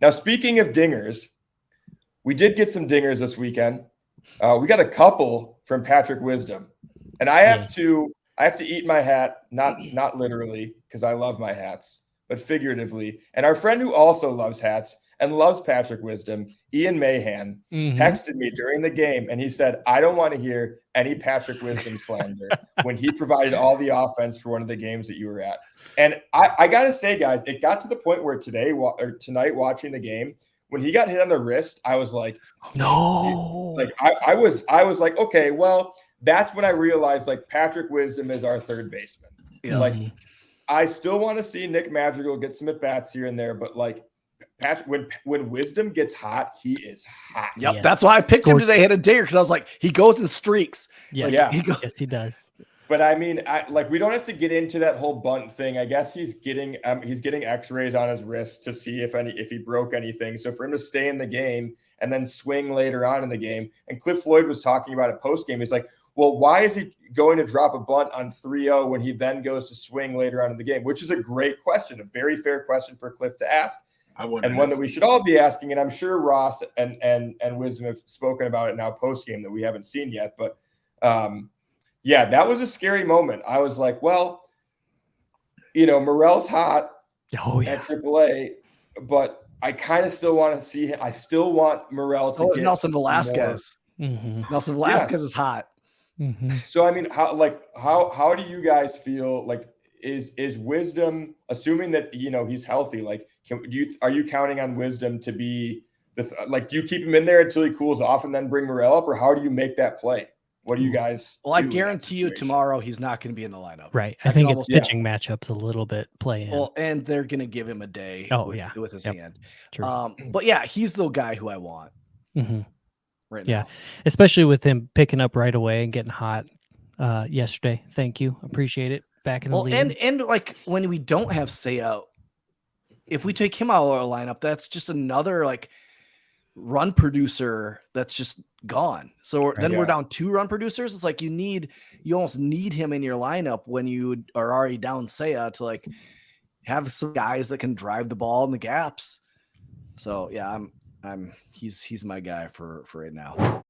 Now, speaking of dingers, we did get some dingers this weekend. We got a couple from Patrick Wisdom, and I have to eat my hat, not literally because I love my hats, but figuratively. And our friend who also loves hats and loves Patrick Wisdom, Ian Mahan, texted me during the game, and he said, "I don't want to hear any Patrick Wisdom slander," when he provided all the offense for one of the games that you were at. And I gotta say, guys, it got to the point where tonight watching the game, when he got hit on the wrist, I was like, no. Like I was like, okay, well, that's when I realized like Patrick Wisdom is our third baseman. Yeah. Like I still want to see Nick Madrigal get some at bats here and there, but like Patrick, when Wisdom gets hot, he is hot. Yep, yes. That's why I picked him today. Hit a dinger because I was like, he goes in streaks. Yes, like, yes, he does. But I mean, we don't have to get into that whole bunt thing. I guess he's getting X-rays on his wrist to see if he broke anything. So for him to stay in the game and then swing later on in the game, and Cliff Floyd was talking about it post game. He's like, well, why is he going to drop a bunt on 3-0 when he then goes to swing later on in the game? Which is a great question, a very fair question for Cliff to ask, and one that we should all be asking. And I'm sure Ross and Wisdom have spoken about it now post game that we haven't seen yet, but. Yeah, that was a scary moment. I was like, well, Morel's hot at AAA, but I kind of still want to see him. I still want Morel to get Nelson Velasquez. Nelson Velasquez is hot. So, I mean, how do you guys feel? Like, is Wisdom, assuming that, he's healthy, like, are you counting on Wisdom to be do you keep him in there until he cools off and then bring Morel up, or how do you make that play? What do you guys? Well, I guarantee you tomorrow he's not going to be in the lineup. Right. I think it's pitching matchups a little bit play in. Well, and they're going to give him a day. With his hand. True. But yeah, he's the guy who I want. Right now. Yeah, especially with him picking up right away and getting hot yesterday. Thank you, appreciate it. Back in the league. and like when we don't have Seiya, if we take him out of our lineup, that's just another like run producer that's just gone. So then we're down 2 run producers. It's like you almost need him in your lineup when you are already down Seiya to like have some guys that can drive the ball in the gaps. So yeah, he's my guy for right now.